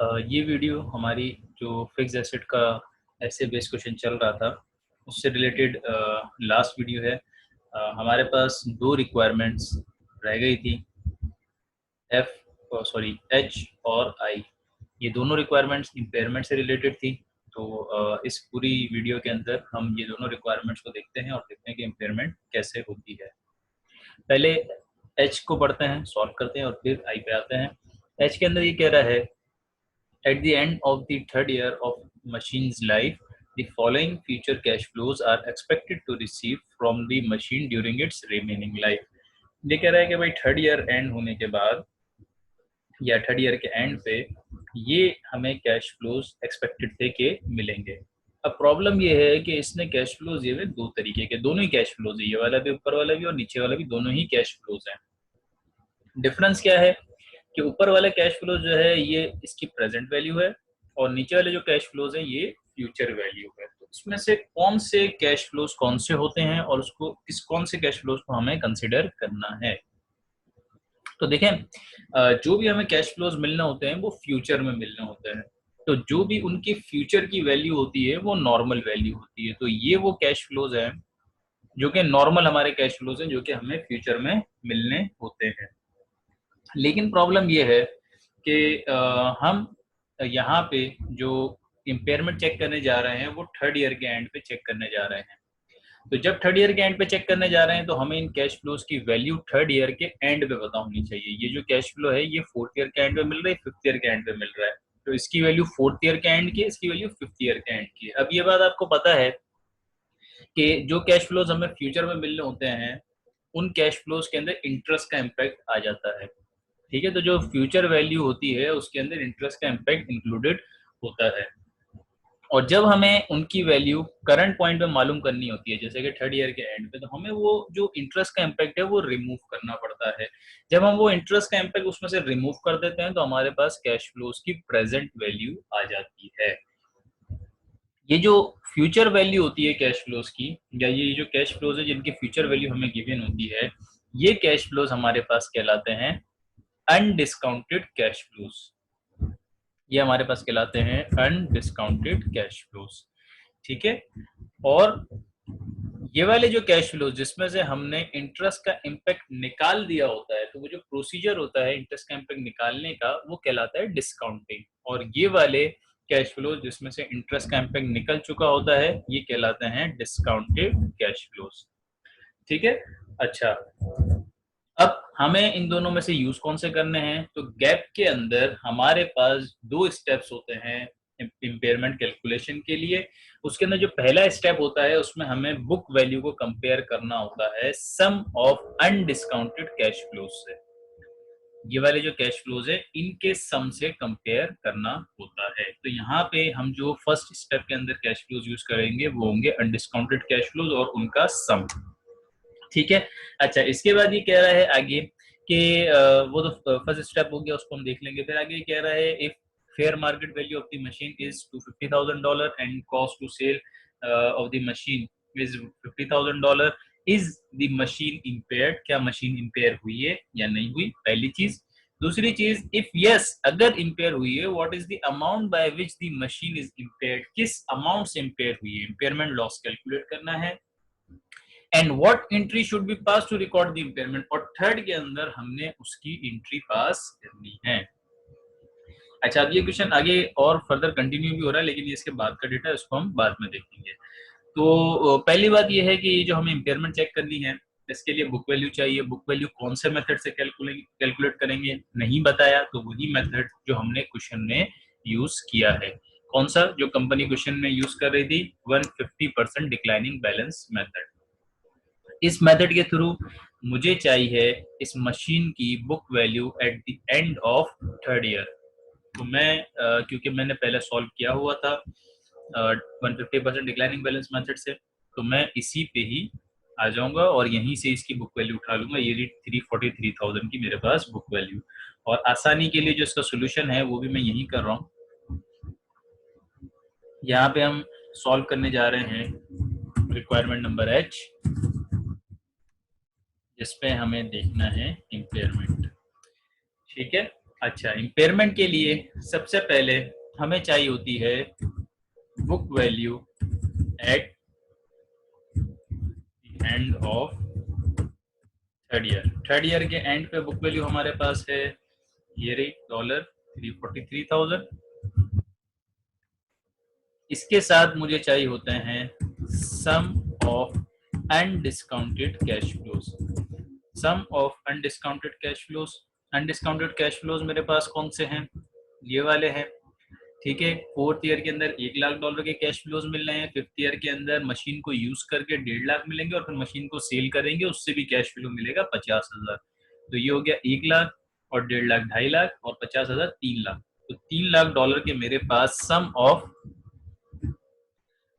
ये वीडियो हमारी जो फिक्स एसेट का ऐसे बेस क्वेश्चन चल रहा था उससे रिलेटेड लास्ट वीडियो है। हमारे पास दो रिक्वायरमेंट्स रह गई थी, एच और आई। ये दोनों रिक्वायरमेंट्स इम्पेयरमेंट से रिलेटेड थी। तो इस पूरी वीडियो के अंदर हम ये दोनों रिक्वायरमेंट्स को देखते हैं और देखते हैं कि इम्पेयरमेंट कैसे होती है। पहले एच को पढ़ते हैं, सॉल्व करते हैं और फिर आई पे आते हैं। एच के अंदर ये कह रहा है, at the end of the third year of machine's life, the following future cash flows are expected to receive from the machine during its remaining life। ये कह रहा है कि भाई थर्ड ईयर एंड होने के बाद या थर्ड ईयर के एंड पे ये हमें कैश फ्लोज एक्सपेक्टेड थे कि मिलेंगे। अब प्रॉब्लम ये है कि इसने कैश फ्लोज ये दो तरीके के, दोनों ही कैश फ्लोज है, ये वाला भी ऊपर वाला भी और नीचे वाला भी, दोनों ही कैश फ्लोज हैं। डिफरेंस क्या है कि ऊपर वाले कैश फ्लो जो है ये इसकी प्रेजेंट वैल्यू है और नीचे वाले जो कैश फ्लोज हैं ये फ्यूचर वैल्यू है। तो इसमें से कौन से कैश फ्लोज कौन से होते हैं और उसको कौन से कैश फ्लोज को हमें कंसिडर करना है। तो देखें, जो भी हमें कैश फ्लोज मिलने होते हैं वो फ्यूचर में मिलने होते हैं। तो जो भी उनकी फ्यूचर की वैल्यू होती है वो नॉर्मल वैल्यू होती है। तो ये वो कैश फ्लोज हैं जो कि नॉर्मल हमारे कैश फ्लोज हैं, जो कि हमें फ्यूचर में मिलने होते हैं। लेकिन प्रॉब्लम ये है कि हम यहाँ पे जो इम्पेयरमेंट चेक करने जा रहे हैं वो थर्ड ईयर के एंड पे चेक करने जा रहे हैं। तो जब थर्ड ईयर के एंड पे चेक करने जा रहे हैं तो हमें इन कैश फ्लोज की वैल्यू थर्ड ईयर के एंड पे पता होनी चाहिए। ये जो कैश फ्लो है ये फोर्थ ईयर के एंड पे मिल रहा है, फिफ्थ ईयर के एंड पे मिल रहा है। तो इसकी वैल्यू फोर्थ ईयर के एंड की है, इसकी वैल्यू फिफ्थ ईयर के एंड की है। अब ये बात आपको पता है कि जो कैश फ्लोज हमें फ्यूचर में मिलने होते हैं उन कैश फ्लोज के अंदर इंटरेस्ट का इम्पैक्ट आ जाता है। ठीक है, तो जो फ्यूचर वैल्यू होती है उसके अंदर इंटरेस्ट का इम्पैक्ट इंक्लूडेड होता है। और जब हमें उनकी वैल्यू करंट पॉइंट पे मालूम करनी होती है, जैसे कि थर्ड ईयर के एंड पे, तो हमें वो जो इंटरेस्ट का इम्पैक्ट है वो रिमूव करना पड़ता है। जब हम वो इंटरेस्ट का इम्पैक्ट उसमें से रिमूव कर देते हैं तो हमारे पास कैश फ्लोज की प्रेजेंट वैल्यू आ जाती है। ये जो फ्यूचर वैल्यू होती है कैश फ्लोज की, या ये जो कैश फ्लोज है जिनकी फ्यूचर वैल्यू हमें गिवन होती है, ये कैश फ्लोज हमारे पास कहलाते हैं अनडिस्काउंटेड कैश फ्लोज। ये हमारे पास कहलाते हैं अनडिस्काउंटेड कैश फ्लोज। ठीक है, और ये वाले जो कैश फ्लोज जिसमें से हमने इंटरेस्ट का इम्पैक्ट निकाल दिया होता है, तो वो जो प्रोसीजर होता है इंटरेस्ट का इम्पैक्ट निकालने का वो कहलाता है डिस्काउंटिंग। और ये वाले कैश फ्लोज जिसमें से इंटरेस्ट का इम्पैक्ट निकल चुका होता है ये कहलाते हैं डिस्काउंटेड कैश फ्लोज। ठीक है, अच्छा, अब हमें इन दोनों में से यूज कौन से करने हैं। तो गैप के अंदर हमारे पास दो स्टेप्स होते हैं इम्पेयरमेंट कैलकुलेशन के लिए। उसके अंदर जो पहला स्टेप होता है उसमें हमें बुक वैल्यू को कंपेयर करना होता है सम ऑफ अनडिस्काउंटेड कैश फ्लोज से। ये वाले जो कैश फ्लोज है इनके सम से कंपेयर करना होता है। तो यहाँ पे हम जो फर्स्ट स्टेप के अंदर कैश फ्लोज यूज करेंगे वो होंगे अनडिस्काउंटेड कैश फ्लोज और उनका सम। ठीक है, अच्छा, इसके बाद ये कह रहा है आगे कि वो तो फर्स्ट स्टेप हो गया, उसको हम देख लेंगे। फिर आगे कह रहा है if fair market value of the machine is $250,000 and cost to sell of the machine is $50,000, is the machine impaired. क्या मशीन इम्पेयर हुई है या नहीं हुई, पहली चीज। दूसरी चीज, इफ यस अगर इम्पेयर हुई है, what is the amount by which the machine is impaired, किस अमाउंट से इम्पेयर हुई है, इम्पेयरमेंट लॉस कैलकुलेट करना है। And what entry should be pass to record the impairment, और थर्ड के अंदर हमने उसकी एंट्री पास करनी है। अच्छा, अब ये क्वेश्चन आगे और फर्दर कंटिन्यू भी हो रहा है, लेकिन इसके बाद का डेटा उसको हम बाद में देखेंगे। तो पहली बात ये है कि जो हमें इम्पेयरमेंट चेक करनी है इसके लिए बुक वैल्यू चाहिए। बुक वैल्यू कौन से मेथड से कैलकुलेट करेंगे नहीं बताया, तो वही मेथड जो हमने क्वेश्चन में यूज किया है। कौन सा, जो कंपनी क्वेश्चन में यूज कर रही थी, 150% डिक्लाइनिंग बैलेंस मेथड। इस मेथड के थ्रू मुझे चाहिए इस मशीन की book value eight the end of third year. तो मैं क्योंकि मैंने पहले सॉल्व किया हुआ था 150% डिक्लाइनिंग बैलेंस मेथड से, तो मैं इसी पे ही आ जाऊंगा और यहीं से इसकी बुक वैल्यू उठा लूंगा। ये 343,000 की मेरे पास बुक वैल्यू, और आसानी के लिए जो इसका सोल्यूशन है वो भी मैं यही कर रहा हूँ। यहाँ पे हम सॉल्व करने जा रहे हैं रिक्वायरमेंट नंबर एच, जिसपे हमें देखना है इम्पेयरमेंट। ठीक है, अच्छा, इम्पेयरमेंट के लिए सबसे पहले हमें चाहिए होती है book value at end of third year. Third year के एंड पे बुक वैल्यू हमारे पास है ये रही $343,000। इसके साथ मुझे चाहिए होते हैं some of undiscounted cash flows. Some of undiscounted cash flows. Undiscounted cash flows मेरे पास कौन से हैं? ये वाले हैं। ठीक है, फोर्थ ईयर के अंदर $1,00,000 के कैश फ्लोज मिल रहे हैं। फिफ्थ ईयर के अंदर मशीन को यूज करके 1.5 लाख मिलेंगे और फिर मशीन को सेल करेंगे, उससे भी कैश फ्लो मिलेगा 50,000। तो ये हो गया 1 लाख और 1.5 लाख 2.5 लाख और 50,000 3 लाख। तो $3 लाख के मेरे पास सम ऑफ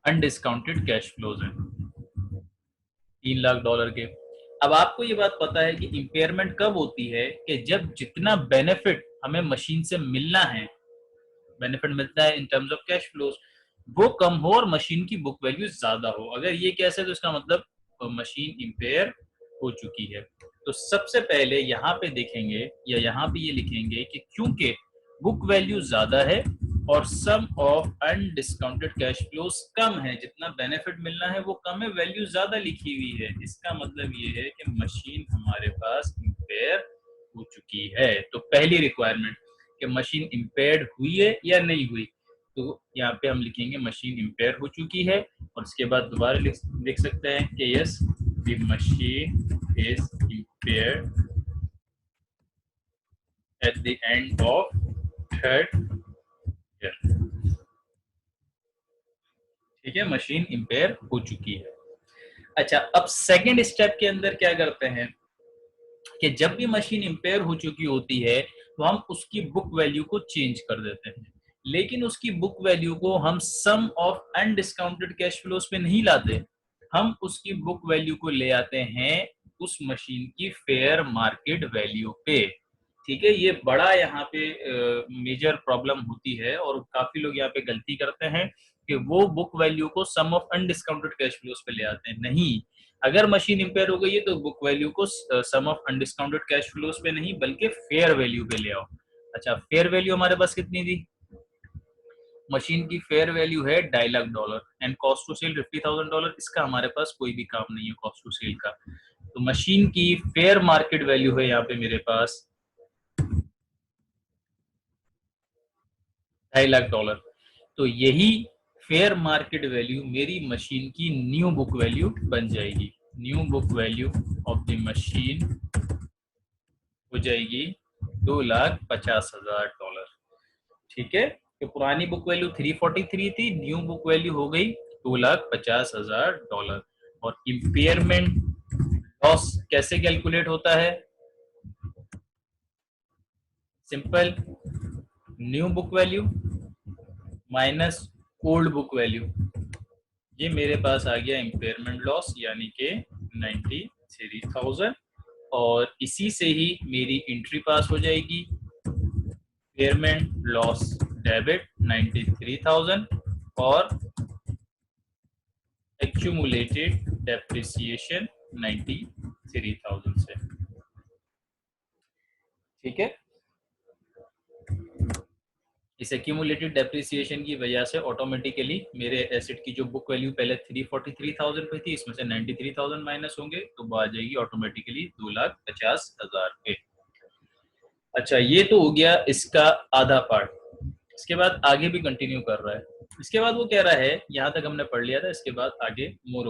अनडिस्काउंटेड कैश फ्लोज हैं $3 लाख के। अब आपको ये बात पता है कि इंपेयरमेंट कब होती है कि जब जितना बेनिफिट हमें मशीन से मिलना है, बेनिफिट मिलता है in terms of cash flows, वो कम हो और मशीन की बुक वैल्यू ज्यादा हो। अगर ये कैसे है तो इसका मतलब मशीन इंपेयर हो चुकी है। तो सबसे पहले यहाँ पे देखेंगे या यहाँ पे ये लिखेंगे कि क्योंकि बुक वैल्यू ज्यादा है और सम ऑफ अनडिस्काउंटेड कैश फ्लोज कम है, जितना बेनिफिट मिलना है वो कम है, वैल्यू ज्यादा लिखी हुई है, इसका मतलब ये है कि मशीन हमारे पास इंपेयर हो चुकी है। तो पहली रिक्वायरमेंट कि मशीन इंपेयर्ड हुई है या नहीं हुई, तो यहाँ पे हम लिखेंगे मशीन इंपेयर हो चुकी है। और इसके बाद दोबारा लिख सकते हैं कि yes the machine is impaired eight the end of third year. ठीक है, मशीन इंपेयर हो चुकी है। अच्छा, अब सेकेंड स्टेप के अंदर क्या करते हैं कि जब भी मशीन इंपेयर हो चुकी होती है तो हम उसकी बुक वैल्यू को चेंज कर देते हैं, लेकिन उसकी बुक वैल्यू को हम सम ऑफ अनडिस्काउंटेड कैश फ्लोज पे नहीं लाते, हम उसकी बुक वैल्यू को ले आते हैं उस मशीन की फेयर मार्केट वैल्यू पे। ठीक है, ये बड़ा यहाँ पे मेजर प्रॉब्लम होती है और काफी लोग यहाँ पे गलती करते हैं कि वो बुक वैल्यू को सम ऑफ अनडिस्काउंटेड कैश फ्लोज पे ले आते हैं। नहीं, अगर मशीन इंपेयर हो गई है तो बुक वैल्यू को सम ऑफ अनडिस्काउंटेड कैश फ्लोज पे नहीं बल्कि फेयर वैल्यू पे ले आओ। अच्छा, फेयर वैल्यू हमारे पास कितनी थी? मशीन की फेयर वैल्यू है $2.5 lakh and cost to sell $50,000। इसका हमारे पास कोई भी काम नहीं है कॉस्ट टू सेल का। तो मशीन की फेयर मार्केट वैल्यू है यहाँ पे मेरे पास $2.5 लाख। तो यही फेयर मार्केट वैल्यू मेरी मशीन की न्यू बुक वैल्यू बन जाएगी। New book value of the machine हो जाएगी $2,50,000। ठीक है, तो पुरानी बुक वैल्यू 343 थी, न्यू बुक वैल्यू हो गई $2,50,000। और इम्पेयरमेंट लॉस कैसे कैलकुलेट होता है? Simple, new book value minus old book value. ये मेरे पास आ गया इम्पेयरमेंट लॉस यानी कि 93,000 और इसी से ही मेरी एंट्री पास हो जाएगी। इम्पेयरमेंट लॉस डेबिट 93,000 और एक्यूमुलेटेड डेप्रिसिएशन 93,000 से। ठीक है, इस एक्यूमुलेटेड डेप्रिसिएशन की वजह से ऑटोमेटिकली मेरे एसेट की जो बुक वैल्यू पहले 343,000 पे थी, इसमें से 93,000 माइनस होंगे तो वो आ जाएगी ऑटोमेटिकली 2,50,000 पे। अच्छा, ये तो हो गया इसका आधा पार्ट। इसके बाद आगे भी कंटिन्यू कर रहा है। इसके बाद वो कह रहा है, यहाँ तक हमने पढ़ लिया था, इसके बाद आगे more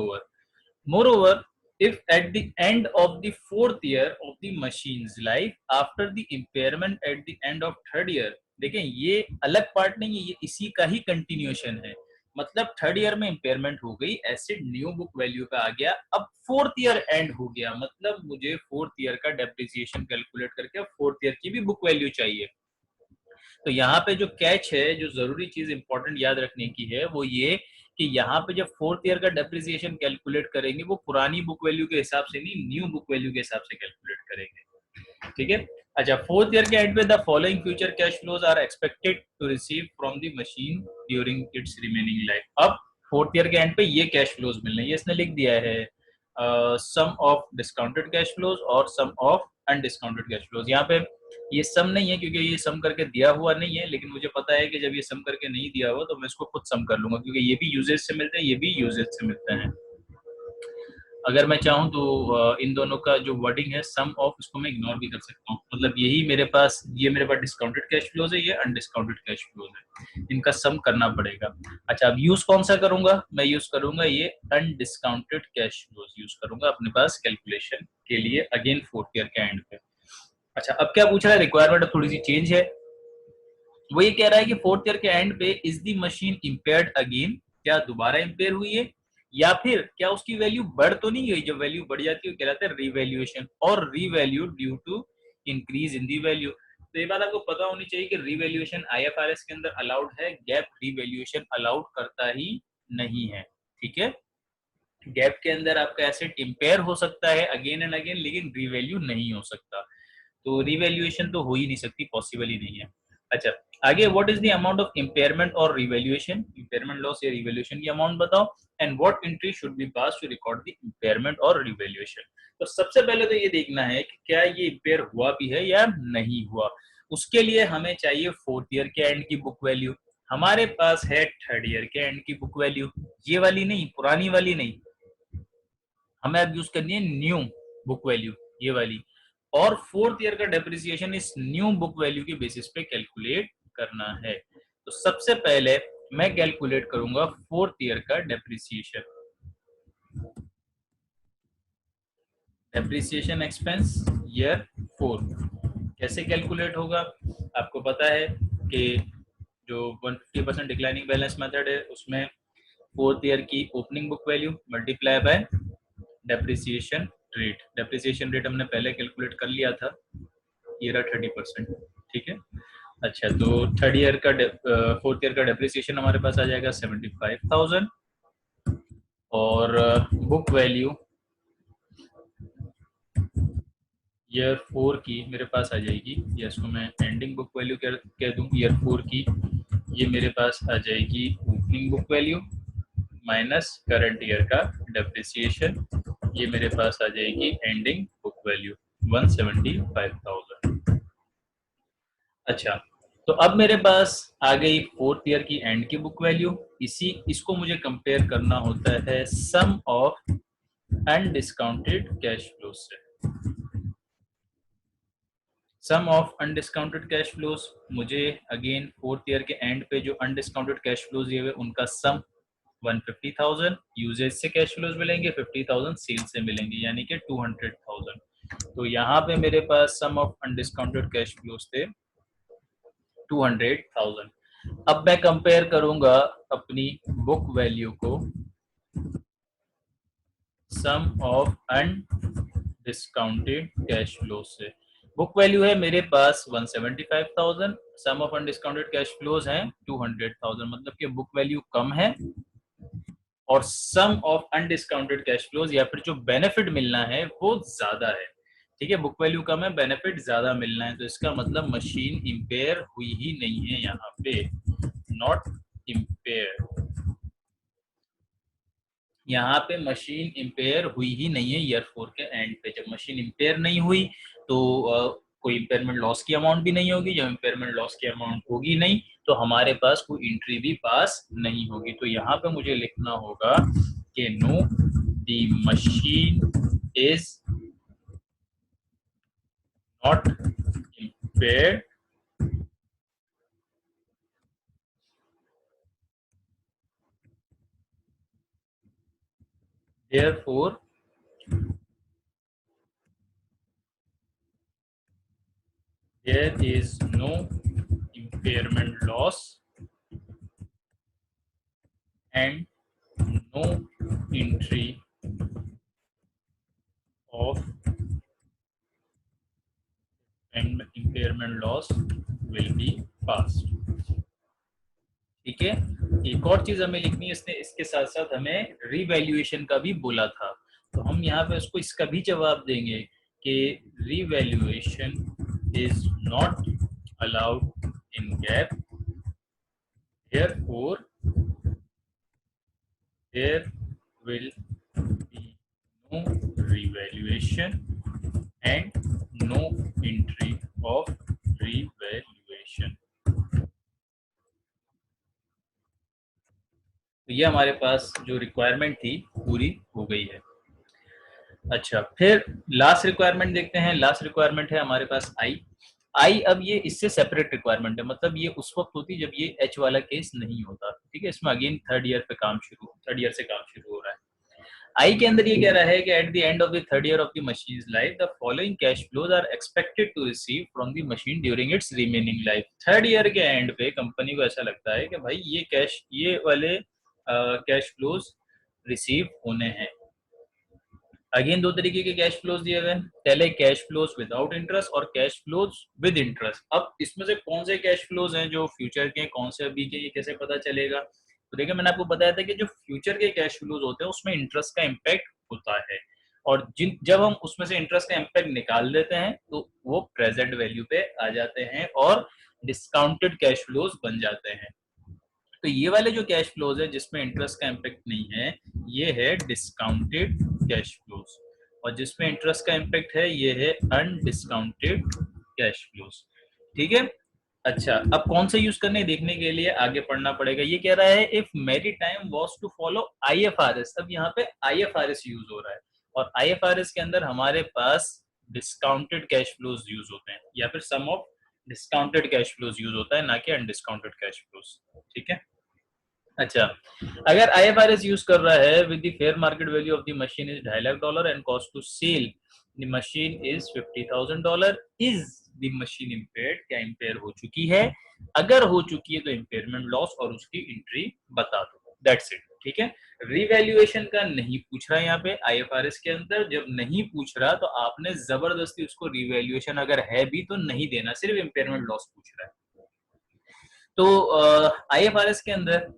over if at the end of the fourth year of the machine's life after the impairment at the end of third year। देखें, ये अलग पार्ट नहीं है, ये इसी का ही कंटिन्यूएशन है। मतलब थर्ड ईयर में इम्पेयरमेंट हो गई, एसिड न्यू बुक वैल्यू का आ गया, अब फोर्थ ईयर एंड हो गया, मतलब मुझे फोर्थ ईयर का डेप्रिसिएशन कैलकुलेट करके फोर्थ ईयर की भी बुक वैल्यू चाहिए। तो यहाँ पे जो कैच है, जो जरूरी चीज इंपॉर्टेंट याद रखने की है वो ये कि यहाँ पे जब फोर्थ ईयर का डेप्रिसिएशन कैलकुलेट करेंगे वो पुरानी बुक वैल्यू के हिसाब से नहीं, न्यू बुक वैल्यू के हिसाब से कैलकुलेट करेंगे। ठीक है, अच्छा, फोर्थ ईयर के एंड पे the following future cash flows are expected to receive from the machine during its remaining life. अब फोर्थ ईयर के एंड पे ये कैश फ्लोज मिलने, ये इसने लिख दिया है सम ऑफ डिस्काउंटेड कैश फ्लोज और सम ऑफ अनडिस्काउंटेड कैश फ्लोज। यहाँ पे ये सम नहीं है क्योंकि ये सम करके दिया हुआ नहीं है, लेकिन मुझे पता है कि जब ये सम करके नहीं दिया हुआ तो मैं इसको खुद सम कर लूंगा, क्योंकि ये भी यूजेज से मिलते हैं, ये भी यूजेज से मिलते हैं। अगर मैं चाहूँ तो इन दोनों का जो वर्डिंग है सम ऑफ, इसको मैं इग्नोर भी कर सकता हूँ। मतलब यही मेरे पास, ये मेरे पास डिस्काउंटेड कैश फ्लोज है, ये अनडिस्काउंटेड कैश फ्लोज है, इनका सम करना पड़ेगा। अच्छा, अब यूज कौन सा करूंगा? मैं यूज करूंगा ये अनडिस्काउंटेड कैश फ्लोज यूज करूंगा अपने पास कैलकुलेशन के लिए, अगेन फोर्थ ईयर के एंड पे। अच्छा, अब क्या पूछ रहा है? रिक्वायरमेंट थोड़ी सी चेंज है। वो ये कह रहा है कि फोर्थ ईयर के एंड पे is the machine impaired again, क्या दोबारा इम्पेयर हुई है, या फिर क्या उसकी वैल्यू बढ़ तो नहीं गई? जब वैल्यू बढ़ जाती है कहलाता है रीवैल्यूएशन, और revalue due to increase in the value. तो ये बात आपको पता होनी चाहिए कि रीवैल्यूएशन आईएफआरएस के अंदर अलाउड है, गैप रीवैल्यूएशन अलाउड करता ही नहीं है। ठीक है, गैप के अंदर आपका एसेट इम्पेयर हो सकता है अगेन एंड अगेन, लेकिन रीवैल्यू नहीं हो सकता। तो रिवैल्यूएशन तो हो ही नहीं सकती, पॉसिबल ही नहीं है। अच्छा, आगे what is the amount of impairment और रिवैल्यूएशन? इम्पेयरमेंट लॉस या रिवैल्यूएशन की अमाउंट बताओ, and what entry should be pass to record the impairment और रिवैल्यूएशन। तो सबसे पहले तो ये देखना है कि क्या ये इम्पेयर हुआ भी है या नहीं हुआ। उसके लिए हमें चाहिए फोर्थ ईयर के एंड की बुक वैल्यू। हमारे पास है थर्ड ईयर के एंड की बुक वैल्यू, ये वाली नहीं, पुरानी वाली नहीं, हमें अब यूज करनी है न्यू बुक वैल्यू, ये वाली। और फोर्थ ईयर का डेप्रिसिएशन इस न्यू बुक वैल्यू के बेसिस पे कैलकुलेट करना है। तो सबसे पहले मैं कैलकुलेट करूंगा फोर्थ ईयर का डेप्रिसिएशन। डेप्रिसिएशन एक्सपेंस ईयर 4 कैसे कैलकुलेट होगा? आपको पता है कि जो 150% डिक्लाइनिंग बैलेंस मेथड है उसमें फोर्थ ईयर की opening book value multiply by depreciation rate. Depreciation rate हमने पहले कैलकुलेट कर लिया था, ये रहा 30%। ठीक है, अच्छा तो थर्ड ईयर का फोर्थ ईयर का डेप्रिसिएशन हमारे पास आ जाएगा 75,000, और बुक वैल्यू ईयर 4 की मेरे पास आ जाएगी, या इसको मैं एंडिंग बुक वैल्यू कह दूं, ईयर 4 की ये मेरे पास आ जाएगी opening book value minus current year का डेप्रिसिएशन, ये मेरे पास आ जाएगी एंडिंग बुक वैल्यू 175,000। अच्छा, तो अब मेरे पास आ गई फोर्थ ईयर की एंड की बुक वैल्यू। इसको मुझे कंपेयर करना होता है सम ऑफ अनडिस्काउंटेड कैश फ्लो से। सम ऑफ अनडिस्काउंटेड कैश फ्लोज, मुझे अगेन फोर्थ ईयर के एंड पे जो अनडिस्काउंटेड कैश फ्लोज दिए हुए उनका सम 150,000 यूजेज से कैश फ्लोज मिलेंगे, 50,000 सेल से मिलेंगे, यानी कि 200,000। तो यहाँ पे मेरे पास सम ऑफ अनडिस्काउंटेड कैश फ्लोज थे 200,000। अब मैं कंपेयर करूंगा अपनी बुक वैल्यू को सम ऑफ अनडिस्काउंटेड कैश फ्लो से। बुक वैल्यू है मेरे पास 175,000, सम ऑफ अनडिस्काउंटेड कैश फ्लोज हैं 200,000, मतलब कि बुक वैल्यू कम है और सम ऑफ अनडिस्काउंटेड कैश फ्लोज या फिर जो बेनिफिट मिलना है वो ज्यादा है। ठीक है, बुक वैल्यू कम है, बेनिफिट ज्यादा मिलना है, तो इसका मतलब मशीन इम्पेयर हुई ही नहीं है, यहाँ पे नॉट इम्पेयर, यहाँ पे मशीन इम्पेयर हुई ही नहीं है ईयर 4 के एंड पे। जब मशीन इम्पेयर नहीं हुई तो कोई इम्पेयरमेंट लॉस की अमाउंट भी नहीं होगी, जब इम्पेयरमेंट लॉस की अमाउंट होगी नहीं तो हमारे पास कोई एंट्री भी पास नहीं होगी। तो यहाँ पे मुझे लिखना होगा कि no the machine is not impaired therefore there is no impairment loss and no entry of impairment loss will be passed। ठीक है, एक और चीज हमें लिखनी है, इसने इसके साथ साथ हमें रिवैल्यूएशन का भी बोला था, तो हम यहाँ पे उसको इसका भी जवाब देंगे कि revaluation is not allowed in gap, therefore there will be revaluation and no entry of revaluation। तो ये हमारे पास जो रिक्वायरमेंट थी पूरी हो गई है। अच्छा, फिर लास्ट रिक्वायरमेंट देखते हैं। लास्ट रिक्वायरमेंट है हमारे पास आई। अब ये इससे सेपरेट रिक्वायरमेंट है, मतलब ये उस वक्त होती जब ये एच वाला केस नहीं होता। ठीक है, इसमें अगेन थर्ड ईयर से काम शुरू हो रहा है। आई के अंदर ये कह रहा है कि at the end of the third year of the machine life the following cash flows are expected to receive from the machine during its remaining life. Third year के एंड पे कंपनी को ऐसा लगता है कि भाई ये वाले कैश फ्लोज रिसीव होने हैं। अगेन दो तरीके के कैश फ्लोज दिए हुए हैं, पहले कैश फ्लोज विदाउट इंटरेस्ट और कैश फ्लोज विद इंटरेस्ट। अब इसमें से कौन से कैश फ्लोज हैं जो फ्यूचर के, कौन से अभी के, ये कैसे पता चलेगा? तो देखिए, मैंने आपको बताया था कि जो फ्यूचर के कैश फ्लोज होते हैं उसमें इंटरेस्ट का इम्पैक्ट होता है, और जब हम उसमें से इंटरेस्ट का इम्पैक्ट निकाल देते हैं तो वो प्रेजेंट वैल्यू पे आ जाते हैं और डिस्काउंटेड कैश फ्लोज बन जाते हैं। तो ये वाले जो कैश फ्लोज है जिसमें इंटरेस्ट का इम्पैक्ट नहीं है, ये है डिस्काउंटेड कैश फ्लोज, और जिसमें इंटरेस्ट का इम्पैक्ट है ये है अनडिस्काउंटेड कैश फ्लोज। ठीक है। अच्छा, अब कौन से यूज करने देखने के लिए आगे पढ़ना पड़ेगा। ये कह रहा है if Maritime was to follow IFRS. अब यहाँ पे आईएफआरएस यूज हो रहा है, और आईएफआरएस के अंदर हमारे पास डिस्काउंटेड कैश फ्लोज यूज होते हैं, या फिर some of discounted cash flows use होता है, ना कि अनडिस्काउंटेड कैश फ्लोज। ठीक है। अच्छा, अगर IFRS यूज कर रहा है with the fair market value of the machine is $2.5 and cost to sell the machine is $50,000, is the machine impaired? क्या इम्पेयर हो चुकी है? अगर हो चुकी है तो इम्पेयरमेंट लॉस और उसकी एंट्री बता दो, दैट्स इट। ठीक है, रिवैल्यूएशन का नहीं पूछ रहा है यहाँ पे IFRS के अंदर। जब नहीं पूछ रहा तो आपने जबरदस्ती उसको रिवैल्यूएशन अगर है भी तो नहीं देना, सिर्फ इम्पेयरमेंट लॉस पूछ रहा है। तो IFRS के अंदर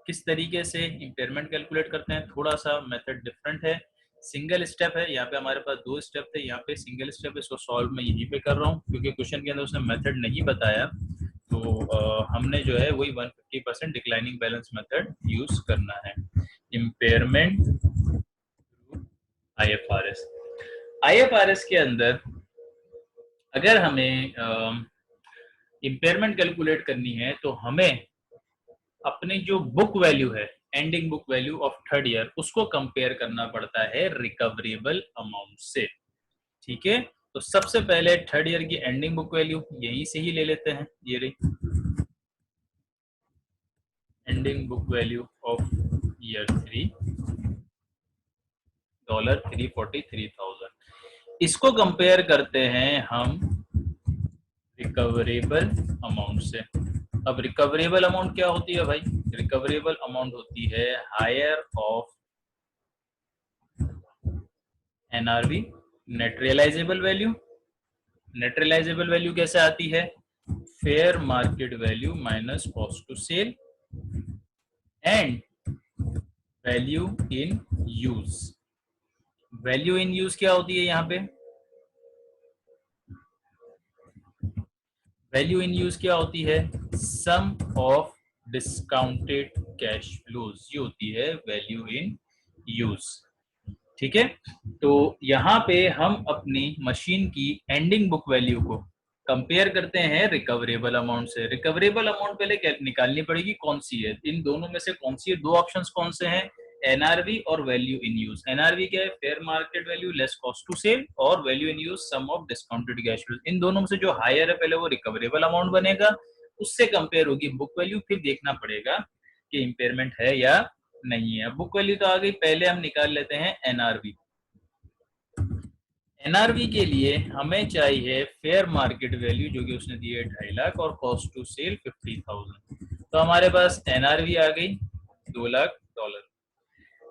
किस तरीके से इम्पेयरमेंट कैलकुलेट करते हैं, थोड़ा सा मेथड डिफरेंट है। सिंगल स्टेप है, यहाँ पे हमारे पास दो स्टेप थे, यहाँ पे सिंगल स्टेप। इसको सॉल्व मैं यहीं पे कर रहा हूँ क्योंकि क्वेश्चन के अंदर उसने मेथड नहीं बताया। तो हमने जो है वही 150% डिक्लाइनिंग बैलेंस मेथड यूज करना है। इम्पेयरमेंट IFRS के अंदर अगर हमें इम्पेयरमेंट कैलकुलेट करनी है तो हमें अपनी जो बुक वैल्यू है, ending book value of third year, उसको कंपेयर करना पड़ता है रिकवरेबल अमाउंट से। ठीक है, तो सबसे पहले थर्ड ईयर की एंडिंग बुक वैल्यू यहीं से ही ले लेते हैं, ये रही ending book value of year 3, $343,000। इसको कंपेयर करते हैं हम रिकवरेबल अमाउंट से। अब रिकवरेबल अमाउंट क्या होती है भाई? रिकवरेबल अमाउंट होती है higher of NRV, net realisable value. Net realisable value कैसे आती है? Fair market value minus cost to sell and value in use. Value in use क्या होती है यहाँ पे? वैल्यू इन यूज क्या होती है? सम ऑफ डिस्काउंटेड कैश फ्लोज, ये होती है वैल्यू इन यूज। ठीक है, तो यहाँ पे हम अपनी मशीन की एंडिंग बुक वैल्यू को कंपेयर करते हैं रिकवरेबल अमाउंट से। रिकवरेबल अमाउंट पहले निकालनी पड़ेगी, कौन सी है, इन दोनों में से कौन सी है? दो ऑप्शंस कौन से हैं? NRV और वैल्यू इन यूज। NRV क्या है? Fair market value less cost to sell, और value in use some of discounted cash flow. इन दोनों में से जो हायर है पहले वो रिकवरेबल अमाउंट बनेगा, उससे कंपेयर होगी बुक वैल्यू, फिर देखना पड़ेगा कि इम्पेयरमेंट है या नहीं है। बुक वैल्यू तो आ गई, पहले हम निकाल लेते हैं NRV। NRV के लिए हमें चाहिए फेयर मार्केट वैल्यू जो कि उसने दी है 2.5 लाख और कॉस्ट टू सेल 50,000। तो हमारे पास NRV आ गई $2 लाख।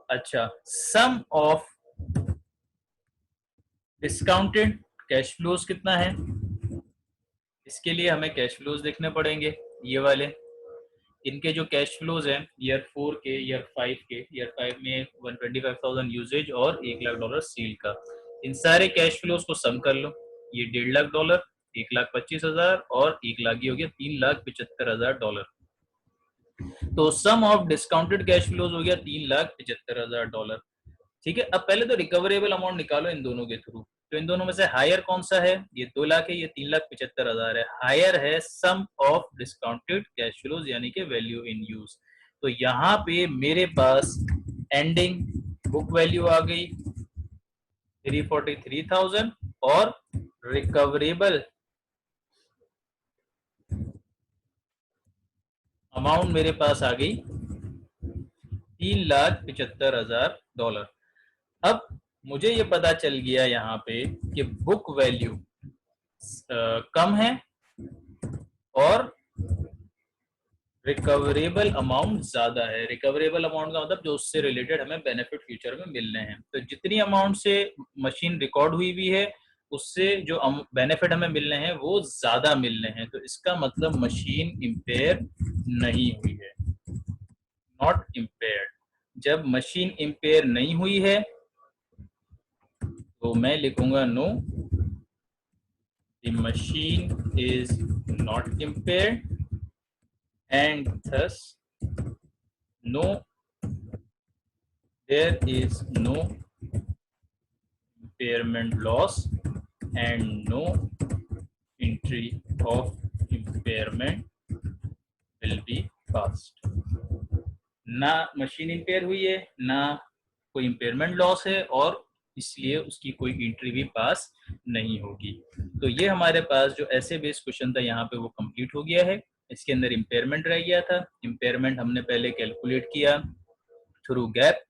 अच्छा, सम ऑफ डिस्काउंटेड कैश फ्लोज कितना है? इसके लिए हमें कैश फ्लोज देखने पड़ेंगे, ये वाले। इनके जो कैश फ्लोज हैं ईयर 4 के, ईयर 5 के, ईयर 5 में 125,000 यूजेज और $1 लाख सेल का। इन सारे कैश फ्लोज को सम कर लो, ये $1.5 लाख, $1,25,000 और 1 लाख, ये हो गया $3,75,000। तो सम ऑफ डिस्काउंटेड कैश फ्लोज हो गया $3,75,000। ठीक है। अब पहले तो रिकवरेबल अमाउंट निकालो इन दोनों के थ्रू। तो इन दोनों में से हायर कौन सा है? ये 2 लाख है, ये 3,75,000 है। हायर है सम ऑफ डिस्काउंटेड कैश फ्लोज यानी कि वैल्यू इन यूज। तो यहाँ पे मेरे पास एंडिंग बुक वैल्यू आ गई 343,000 और रिकवरेबल अमाउंट मेरे पास आ गई $3,75,000। अब मुझे ये पता चल गया यहाँ पे कि बुक वैल्यू कम है और रिकवरेबल अमाउंट ज्यादा है। रिकवरेबल अमाउंट का मतलब जो उससे रिलेटेड हमें बेनिफिट फ्यूचर में मिलने हैं। तो जितनी अमाउंट से मशीन रिकॉर्ड हुई भी है उससे जो बेनिफिट हमें मिलने हैं वो ज्यादा मिलने हैं। तो इसका मतलब मशीन इम्पेयर नहीं हुई है, नॉट इम्पेयर्ड। जब मशीन इम्पेयर नहीं हुई है तो मैं लिखूंगा no, the machine is not impaired and thus no, there is no impairment loss and no entry of impairment will be passed। ना मशीन इम्पेयर हुई है, ना कोई इम्पेयरमेंट लॉस है और इसलिए उसकी कोई एंट्री भी पास नहीं होगी। तो ये हमारे पास जो ऐसे बेस्ड क्वेश्चन था यहाँ पे वो कंप्लीट हो गया है। इसके अंदर इम्पेयरमेंट रह गया था। इम्पेयरमेंट हमने पहले कैलकुलेट किया थ्रू गैप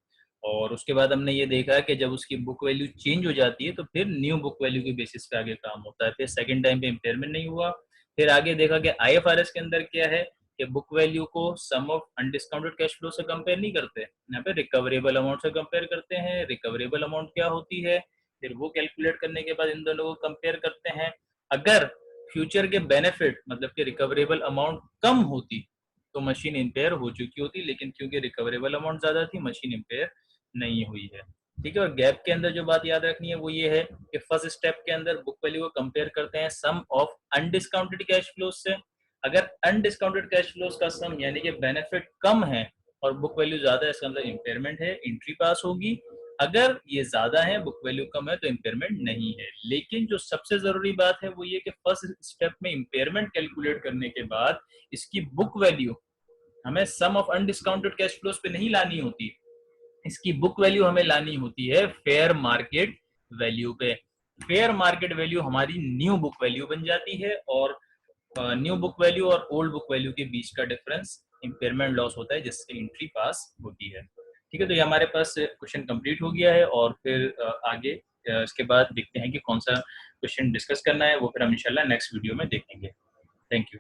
और उसके बाद हमने ये देखा कि जब उसकी बुक वैल्यू चेंज हो जाती है तो फिर न्यू बुक वैल्यू के बेसिस पे आगे काम होता है। फिर सेकंड टाइम पे इम्पेयरमेंट नहीं हुआ। फिर आगे देखा कि आईएफआरएस के अंदर क्या है कि बुक वैल्यू को सम ऑफ अनडिस्काउंटेड कैश फ्लो से कंपेयर नहीं करते, यहाँ पे रिकवरेबल अमाउंट से कंपेयर करते हैं। रिकवरेबल अमाउंट क्या होती है फिर वो कैलकुलेट करने के बाद इन दोनों को कंपेयर करते हैं। अगर फ्यूचर के बेनिफिट मतलब कि रिकवरेबल अमाउंट कम होती तो मशीन इम्पेयर हो चुकी होती, लेकिन क्योंकि रिकवरेबल अमाउंट ज्यादा थी मशीन इम्पेयर नहीं हुई है। ठीक है। और गैप के अंदर जो बात याद रखनी है वो ये है कि फर्स्ट स्टेप के अंदर बुक वैल्यू को कंपेयर करते हैं some of undiscounted cash flows से। अगर अनडिस्काउंटेड कैश फ्लोज का सम यानी कि बेनिफिट कम है और बुक वैल्यू ज्यादा है इसका मतलब इम्पेयरमेंट है, एंट्री पास होगी। अगर ये ज्यादा है बुक वैल्यू कम है तो इम्पेयरमेंट नहीं है। लेकिन जो सबसे जरूरी बात है वो ये कि फर्स्ट स्टेप में इम्पेयरमेंट कैलकुलेट करने के बाद इसकी बुक वैल्यू हमें सम ऑफ अनडिस्काउंटेड कैश फ्लोज पे नहीं लानी होती, इसकी बुक वैल्यू हमें लानी होती है फेयर मार्केट वैल्यू पे। फेयर मार्केट वैल्यू हमारी न्यू बुक वैल्यू बन जाती है और न्यू बुक वैल्यू और ओल्ड बुक वैल्यू के बीच का डिफरेंस इम्पेयरमेंट लॉस होता है जिससे एंट्री पास होती है। ठीक है। तो ये हमारे पास क्वेश्चन कंप्लीट हो गया है और फिर आगे इसके बाद देखते हैं कि कौन सा क्वेश्चन डिस्कस करना है वो फिर हम इंशाल्लाह नेक्स्ट वीडियो में देखेंगे। Thank you.